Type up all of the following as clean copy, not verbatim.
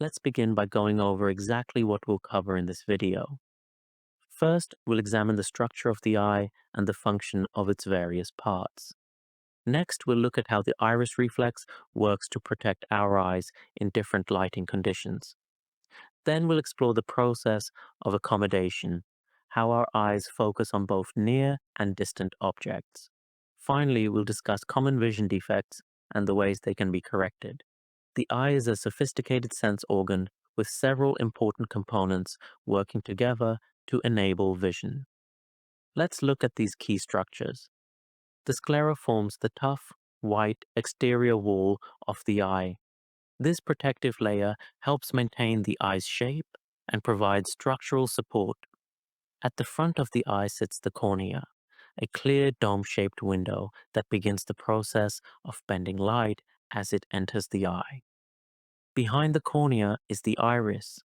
Let's begin by going over exactly what we'll cover in this video. First, we'll examine the structure of the eye and the function of its various parts. Next, we'll look at how the iris reflex works to protect our eyes in different lighting conditions. Then we'll explore the process of accommodation, how our eyes focus on both near and distant objects. Finally, we'll discuss common vision defects and the ways they can be corrected. The eye is a sophisticated sense organ with several important components working together to enable vision. Let's look at these key structures. The sclera forms the tough, white exterior wall of the eye. This protective layer helps maintain the eye's shape and provides structural support. At the front of the eye sits the cornea, a clear dome-shaped window that begins the process of bending light as it enters the eye. Behind the cornea is the iris,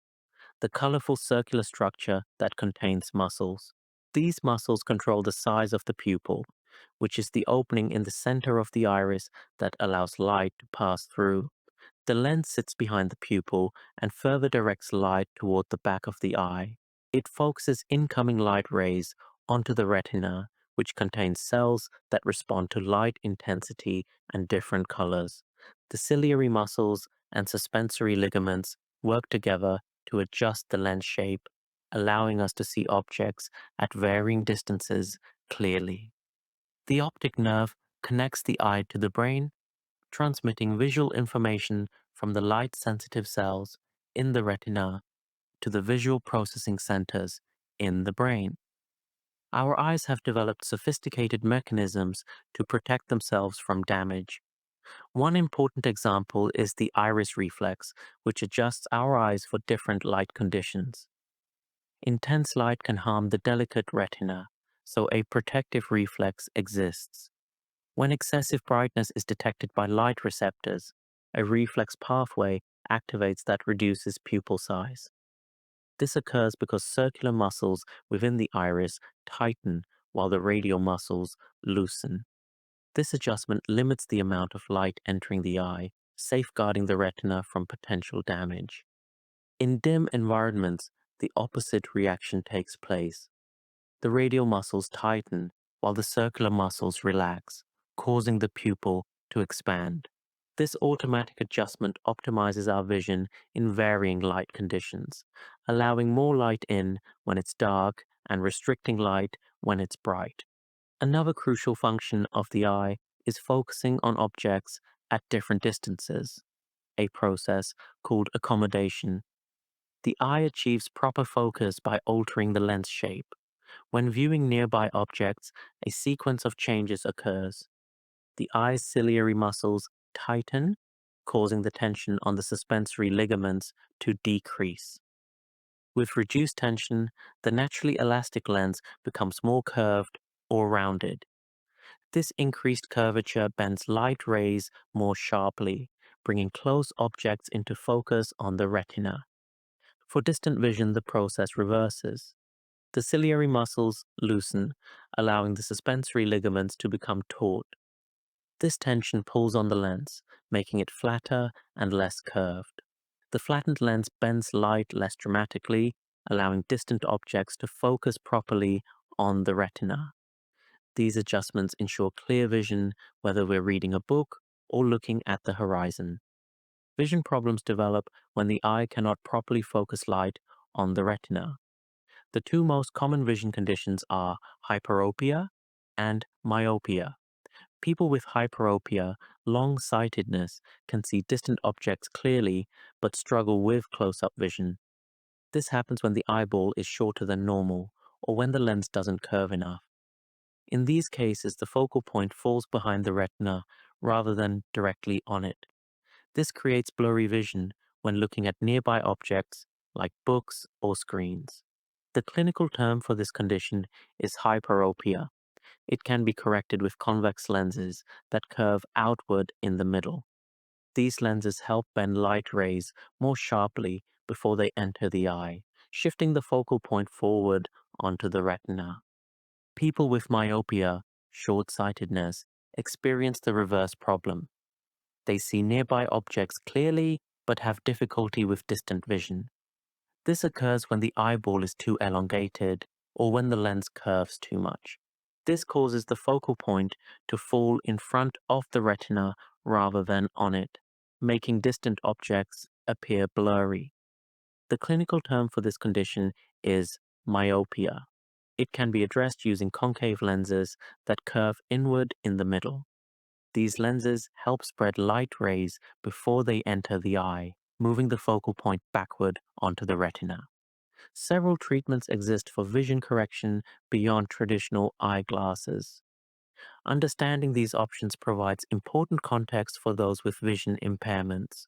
the colorful circular structure that contains muscles. These muscles control the size of the pupil, which is the opening in the center of the iris that allows light to pass through. The lens sits behind the pupil and further directs light toward the back of the eye. It focuses incoming light rays onto the retina, which contains cells that respond to light intensity and different colors. The ciliary muscles and suspensory ligaments work together to adjust the lens shape, allowing us to see objects at varying distances clearly. The optic nerve connects the eye to the brain, transmitting visual information from the light-sensitive cells in the retina to the visual processing centers in the brain. Our eyes have developed sophisticated mechanisms to protect themselves from damage. One important example is the iris reflex, which adjusts our eyes for different light conditions. Intense light can harm the delicate retina, so a protective reflex exists. When excessive brightness is detected by light receptors, a reflex pathway activates that reduces pupil size. This occurs because circular muscles within the iris tighten while the radial muscles loosen. This adjustment limits the amount of light entering the eye, safeguarding the retina from potential damage. In dim environments, the opposite reaction takes place. The radial muscles tighten while the circular muscles relax, causing the pupil to expand. This automatic adjustment optimizes our vision in varying light conditions, allowing more light in when it's dark and restricting light when it's bright. Another crucial function of the eye is focusing on objects at different distances, a process called accommodation. The eye achieves proper focus by altering the lens shape. When viewing nearby objects, a sequence of changes occurs. The eye's ciliary muscles tighten, causing the tension on the suspensory ligaments to decrease. With reduced tension, the naturally elastic lens becomes more curved or rounded. This increased curvature bends light rays more sharply, bringing close objects into focus on the retina. For distant vision, the process reverses. The ciliary muscles loosen, allowing the suspensory ligaments to become taut. This tension pulls on the lens, making it flatter and less curved. The flattened lens bends light less dramatically, allowing distant objects to focus properly on the retina. These adjustments ensure clear vision whether we're reading a book or looking at the horizon. Vision problems develop when the eye cannot properly focus light on the retina. The two most common vision conditions are hyperopia and myopia. People with hyperopia, long-sightedness, can see distant objects clearly but struggle with close-up vision. This happens when the eyeball is shorter than normal or when the lens doesn't curve enough. In these cases, the focal point falls behind the retina rather than directly on it. This creates blurry vision when looking at nearby objects like books or screens. The clinical term for this condition is hyperopia. It can be corrected with convex lenses that curve outward in the middle. These lenses help bend light rays more sharply before they enter the eye, shifting the focal point forward onto the retina. People with myopia, short-sightedness, experience the reverse problem. They see nearby objects clearly but have difficulty with distant vision. This occurs when the eyeball is too elongated or when the lens curves too much. This causes the focal point to fall in front of the retina rather than on it, making distant objects appear blurry. The clinical term for this condition is myopia. It can be addressed using concave lenses that curve inward in the middle. These lenses help spread light rays before they enter the eye, moving the focal point backward onto the retina. Several treatments exist for vision correction beyond traditional eyeglasses. Understanding these options provides important context for those with vision impairments.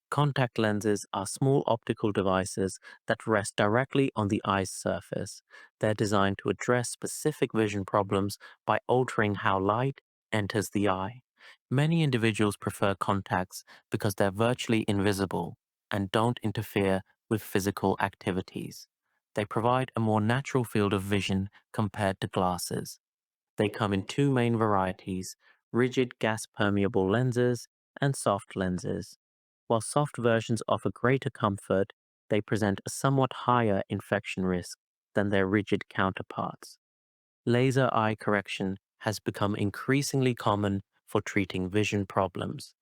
Contact lenses are small optical devices that rest directly on the eye's surface. They're designed to address specific vision problems by altering how light enters the eye. Many individuals prefer contacts because they're virtually invisible and don't interfere with physical activities. They provide a more natural field of vision compared to glasses. They come in two main varieties: rigid gas permeable lenses and soft lenses. While soft versions offer greater comfort, they present a somewhat higher infection risk than their rigid counterparts. Laser eye correction has become increasingly common for treating vision problems.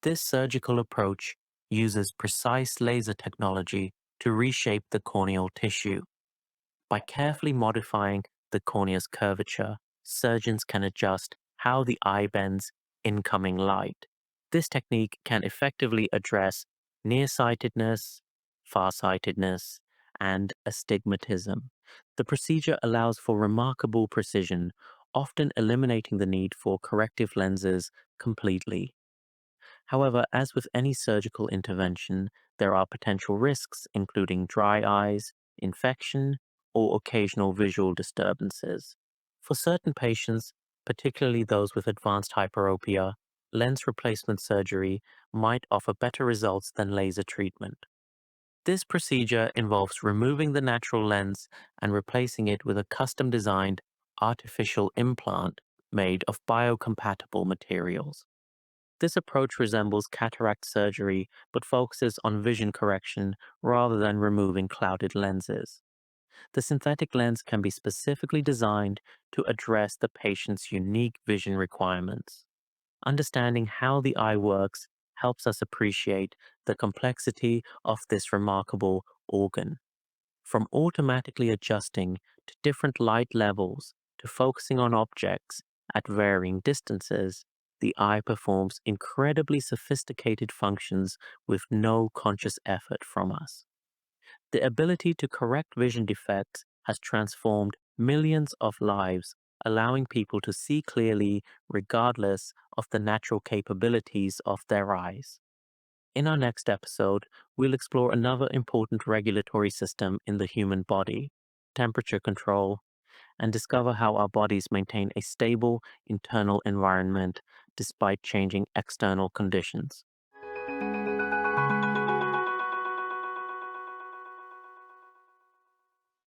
This surgical approach uses precise laser technology to reshape the corneal tissue. By carefully modifying the cornea's curvature, surgeons can adjust how the eye bends incoming light. This technique can effectively address nearsightedness, farsightedness, and astigmatism. The procedure allows for remarkable precision, often eliminating the need for corrective lenses completely. However, as with any surgical intervention, there are potential risks, including dry eyes, infection, or occasional visual disturbances. For certain patients, particularly those with advanced hyperopia, lens replacement surgery might offer better results than laser treatment. This procedure involves removing the natural lens and replacing it with a custom designed artificial implant made of biocompatible materials. This approach resembles cataract surgery but focuses on vision correction rather than removing clouded lenses. The synthetic lens can be specifically designed to address the patient's unique vision requirements. Understanding how the eye works helps us appreciate the complexity of this remarkable organ. From automatically adjusting to different light levels to focusing on objects at varying distances, the eye performs incredibly sophisticated functions with no conscious effort from us. The ability to correct vision defects has transformed millions of lives, allowing people to see clearly regardless of the natural capabilities of their eyes. In our next episode, we'll explore another important regulatory system in the human body, temperature control, and discover how our bodies maintain a stable internal environment despite changing external conditions.